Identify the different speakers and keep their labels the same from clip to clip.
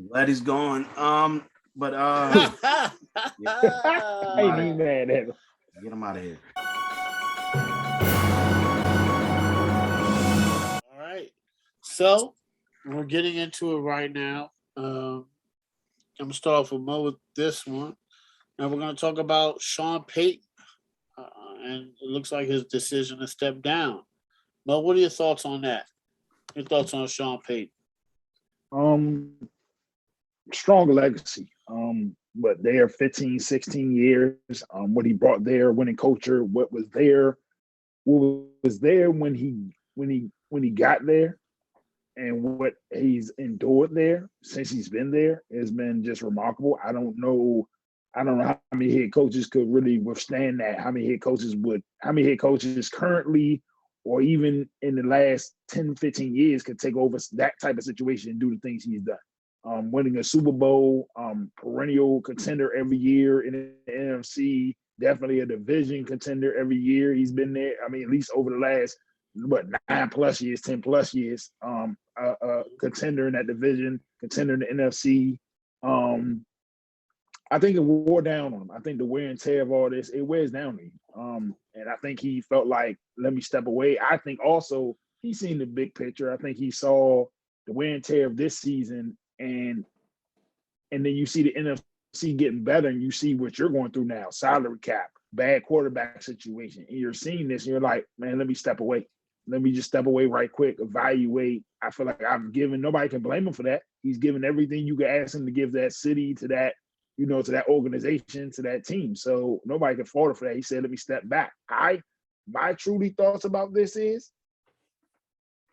Speaker 1: Glad he's gone. But
Speaker 2: I
Speaker 3: ain't even mad at him.
Speaker 1: Get him out of here.
Speaker 2: All right. So we're getting into it right now. I'm gonna start off with Mo with this one. Now we're gonna talk about Sean Payton, and it looks like his decision to step down. Mo, what are your thoughts on that? Your thoughts on Sean Payton?
Speaker 3: Strong legacy. But there 15, 16 years, what he brought there, winning culture, what was there when he got there, and what he's endured there since he's been there has been just remarkable. I don't know how many head coaches could really withstand that. How many head coaches currently or even in the last 10, 15 years could take over that type of situation and do the things he's done. Winning a Super Bowl, perennial contender every year in the NFC, definitely a division contender every year. He's been there. I mean, at least over the last 9+ years, 10+ years, a contender in that division, contender in the NFC. I think it wore down on him. I think the wear and tear of all this, it wears down on him. And I think he felt like, let me step away. I think also he's seen the big picture. I think he saw the wear and tear of this season, and then you see the NFC getting better, and you see what you're going through now, salary cap, bad quarterback situation, and you're seeing this, and you're like, man, let me step away. Let me just step away right quick, evaluate. I feel like nobody can blame him for that. He's given everything you could ask him to give that city, to that, to that organization, to that team. So nobody can fault him for that. He said, let me step back. My truly thoughts about this is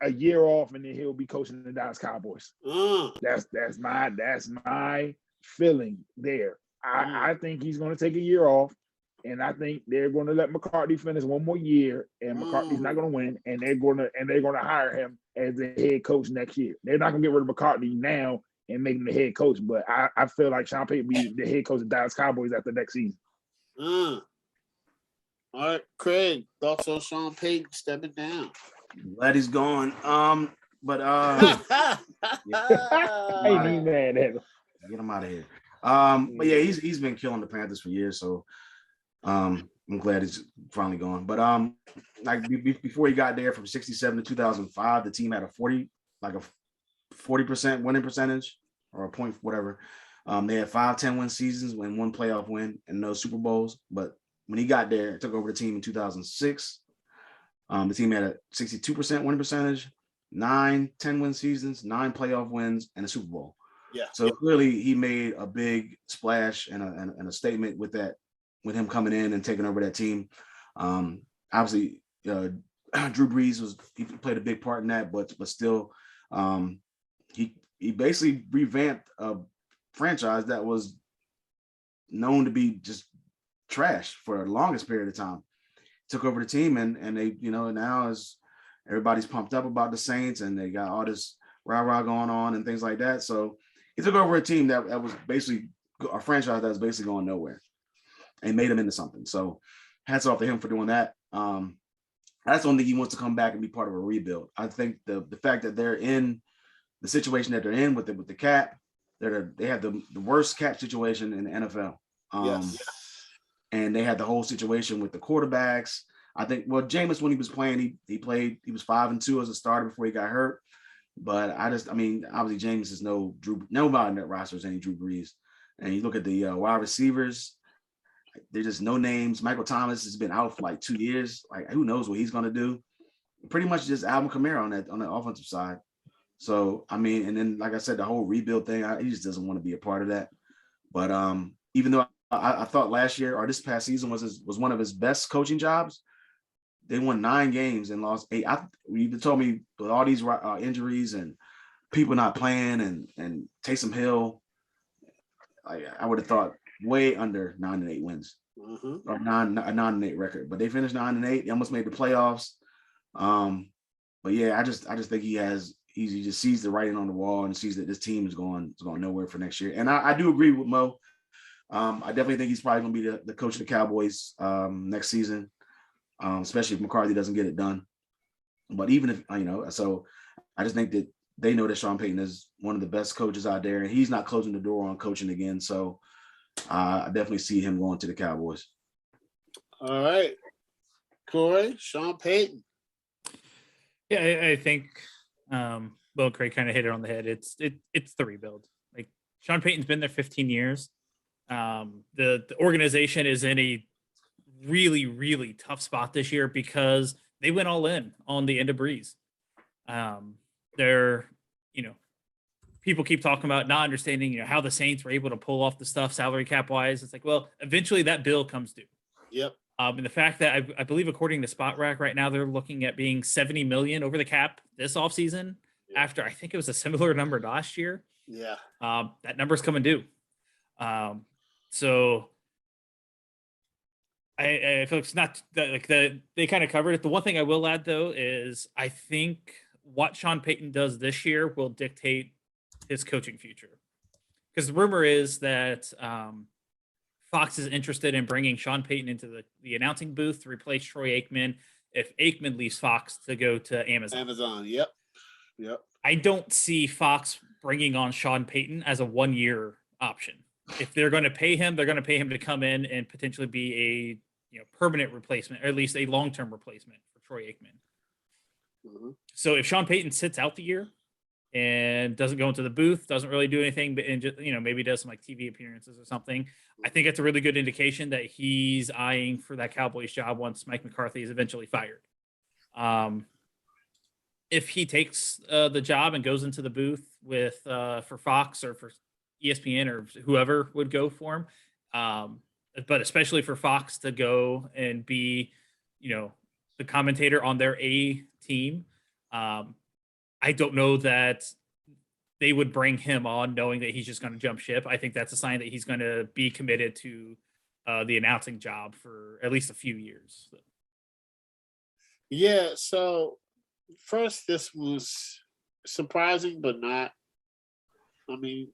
Speaker 3: a year off, and then he'll be coaching the Dallas Cowboys. That's my feeling there. I think he's going to take a year off, and I think they're going to let McCarthy finish one more year, and McCarthy's not going to win, and they're going to hire him as the head coach next year. They're not going to get rid of McCarthy now and make him the head coach, but I feel like Sean Payton will be the head coach of the Dallas Cowboys after next season.
Speaker 2: All right, Craig, thoughts on Sean Payton stepping down?
Speaker 1: Glad he's gone. But
Speaker 3: I ain't even mad at him.
Speaker 1: Get him out of here. But yeah, he's been killing the Panthers for years, so I'm glad he's finally gone. But like before he got there, from 1967 to 2005, the team had a 40% winning percentage, or a point, whatever. They had 5 10-win seasons and 1 playoff win and no Super Bowls. But when he got there, took over the team in 2006. The team had a 62% winning percentage, 9 10-win seasons, 9 playoff wins, and a Super Bowl.
Speaker 2: Yeah.
Speaker 1: So clearly he made a big splash and a statement with that, with him coming in and taking over that team. Obviously, Drew Brees he played a big part in that, but still, he basically revamped a franchise that was known to be just trash for the longest period of time. Took over the team, and they, now is everybody's pumped up about the Saints, and they got all this rah-rah going on and things like that. So he took over a team that was basically a franchise that was basically going nowhere, and made him into something. So hats off to him for doing that. That's the only thing he wants to come back and be part of a rebuild. I think the fact that they're in the situation that they're in with the cap, they have the worst cap situation in the NFL.
Speaker 2: Yes.
Speaker 1: And they had the whole situation with the quarterbacks. I think, Jameis, when he was playing, he was 5-2 as a starter before he got hurt. But obviously Jameis is nobody in that roster is any Drew Brees. And you look at the wide receivers, they're just no names. Michael Thomas has been out for like 2 years. Like, who knows what he's going to do? Pretty much just Alvin Kamara on the offensive side. So, and then, like I said, the whole rebuild thing, he just doesn't want to be a part of that. But even though I thought last year or this past season was one of his best coaching jobs, they won 9 games and lost 8. You told me with all these injuries and people not playing and Taysom Hill, I would have thought way under 9-8 wins, or a 9-8 record. But they finished 9-8. They almost made the playoffs. But yeah, I just think he just sees the writing on the wall and sees that this team is going nowhere for next year. And I do agree with Mo. I definitely think he's probably going to be the coach of the Cowboys next season, especially if McCarthy doesn't get it done. But even if, so I just think that they know that Sean Payton is one of the best coaches out there, and he's not closing the door on coaching again. So I definitely see him going to the Cowboys.
Speaker 2: All right. Corey, Sean Payton.
Speaker 4: Yeah, I think Will Craig kind of hit it on the head. It's the rebuild. Like Sean Payton's been there 15 years. The organization is in a really, really tough spot this year because they went all in on the end of Breeze. They're, people keep talking about not understanding, how the Saints were able to pull off the stuff salary cap wise. It's like, well, eventually that bill comes due.
Speaker 2: Yep.
Speaker 4: And the fact that I believe, according to Spot Rack right now, they're looking at being 70 million over the cap this offseason after I think it was a similar number last year.
Speaker 2: Yeah.
Speaker 4: That number's coming due. So I feel it's not like they kind of covered it. The one thing I will add though is I think what Sean Payton does this year will dictate his coaching future. Because the rumor is that Fox is interested in bringing Sean Payton into the announcing booth to replace Troy Aikman if Aikman leaves Fox to go to Amazon.
Speaker 2: Yep.
Speaker 4: I don't see Fox bringing on Sean Payton as a 1-year option. If they're going to pay him, they're going to pay him to come in and potentially be a permanent replacement, or at least a long-term replacement for Troy Aikman.
Speaker 2: Mm-hmm.
Speaker 4: So if Sean Payton sits out the year and doesn't go into the booth, doesn't really do anything, but just, maybe does some like TV appearances or something, I think it's a really good indication that he's eyeing for that Cowboys job once Mike McCarthy is eventually fired. If he takes the job and goes into the booth with for Fox or for ESPN or whoever would go for him, but especially for Fox to go and be, the commentator on their A team, I don't know that they would bring him on knowing that he's just going to jump ship. I think that's a sign that he's going to be committed to the announcing job for at least a few years. So.
Speaker 2: Yeah. So first, this was surprising, but not. I mean,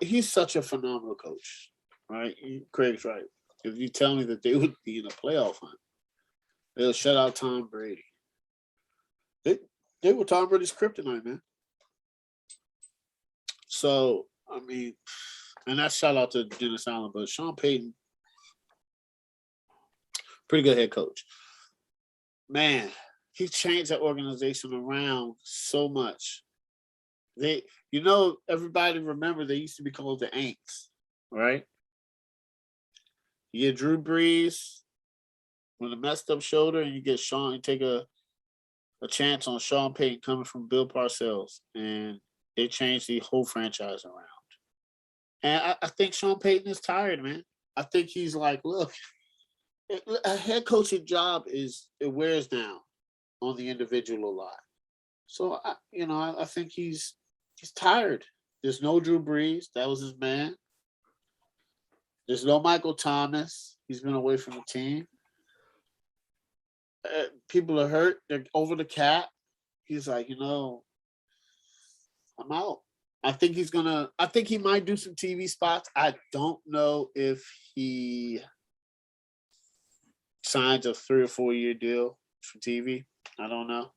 Speaker 2: he's such a phenomenal coach, right? Craig's right. If you tell me that they would be in a playoff hunt, they'll shut out Tom Brady. They were Tom Brady's kryptonite, man. So, I mean, and that's shout out to Dennis Allen, but Sean Payton, pretty good head coach. Man, he changed that organization around so much. Everybody remember they used to be called the Aints, right? You get Drew Brees with a messed up shoulder, and you get Sean, you take a chance on Sean Payton coming from Bill Parcells, and they changed the whole franchise around. And I think Sean Payton is tired, man. I think he's like, look, a head coaching job it wears down on the individual a lot. So I think he's tired. There's no Drew Brees. That was his man. There's no Michael Thomas. He's been away from the team. People are hurt. They're over the cap. He's like, I'm out. I think he might do some TV spots. I don't know if he signs a 3 or 4 year deal for TV. I don't know.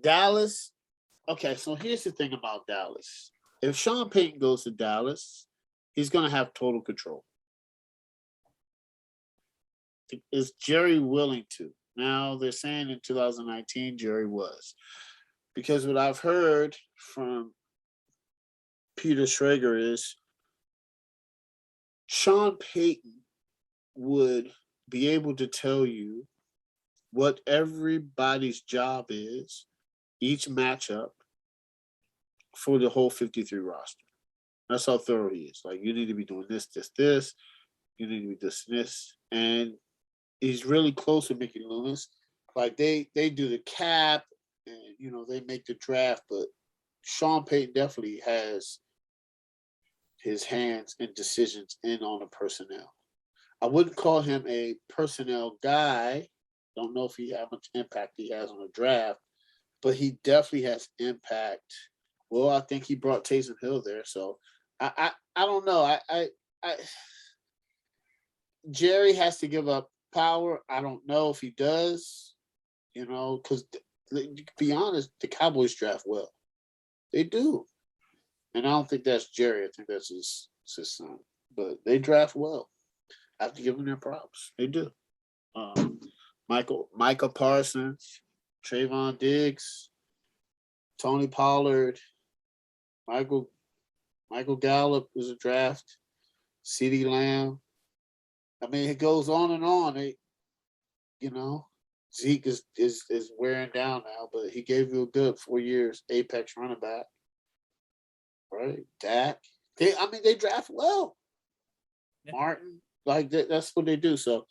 Speaker 2: Dallas. Okay, so here's the thing about Dallas. If Sean Payton goes to Dallas, he's going to have total control. Is Jerry willing to? Now, they're saying in 2019, Jerry was. Because what I've heard from Peter Schrager is Sean Payton would be able to tell you what everybody's job is, each matchup for the whole 53 roster. That's how thorough he is. Like, you need to be doing this, this, this. You need to be this, this. And he's really close to Mickey Loomis. Like, they do the cap and, they make the draft, but Sean Payton definitely has his hands and decisions in on the personnel. I wouldn't call him a personnel guy. Don't know if he how much impact he has on the draft, but he definitely has impact. Well, I think he brought Taysom Hill there, so I don't know. Jerry has to give up power. I don't know if he does, because to be honest, the Cowboys draft well. They do. And I don't think that's Jerry. I think that's his son. But they draft well. I have to give them their props. They do. Micah Parsons, Trayvon Diggs, Tony Pollard, Michael Gallup was a draft, CeeDee Lamb. I mean, it goes on and on. Zeke is wearing down now, but he gave you a good 4 years apex running back. Right? Dak. They draft well.
Speaker 4: Yeah.
Speaker 2: Martin, like that's what they do. So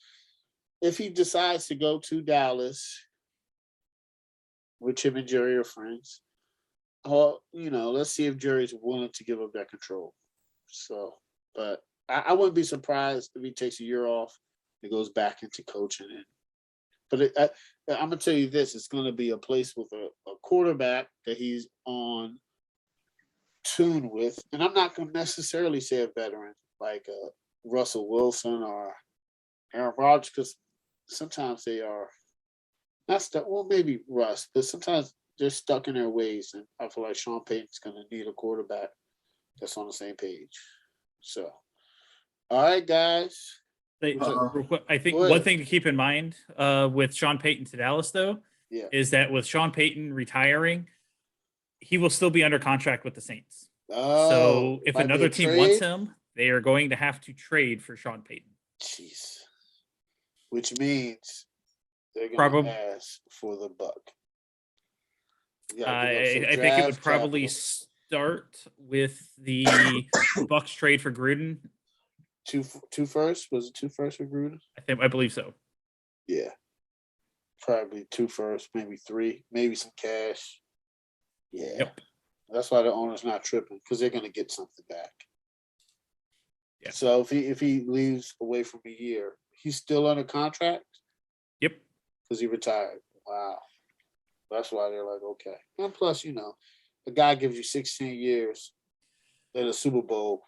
Speaker 2: if he decides to go to Dallas, which him and Jerry are friends, let's see if Jerry's willing to give up that control. So, but I wouldn't be surprised if he takes a year off and goes back into coaching. But I'm gonna tell you this: it's going to be a place with a quarterback that he's on tune with, and I'm not going to necessarily say a veteran like Russell Wilson or Aaron Rodgers, because sometimes they are not stuck. Well, maybe Russ, but sometimes they're stuck in their ways, and I feel like Sean Payton's going to need a quarterback that's on the same page. So, all right, guys.
Speaker 4: I think one thing to keep in mind with Sean Payton to Dallas, though, is that with Sean Payton retiring, he will still be under contract with the Saints. So if another team wants him, they are going to have to trade for Sean Payton.
Speaker 2: Jeez. Which means they're going to ask for the buck.
Speaker 4: I think it would probably start with the Bucks trade for Gruden.
Speaker 2: Two first? Was it 2 firsts for Gruden?
Speaker 4: I believe so.
Speaker 2: Yeah. Probably 2 firsts, maybe 3, maybe some cash. Yeah.
Speaker 4: Yep.
Speaker 2: That's why the owner's not tripping, because they're going to get something back.
Speaker 4: Yeah.
Speaker 2: So if he leaves away from a year, he's still under contract?
Speaker 4: Yep.
Speaker 2: Because he retired. Wow. That's why they're like, okay. And plus, the guy gives you 16 years at a Super Bowl.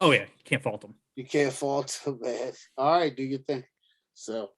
Speaker 4: Oh, yeah. You can't fault him.
Speaker 2: You can't fault him, man. All right, do your thing. So,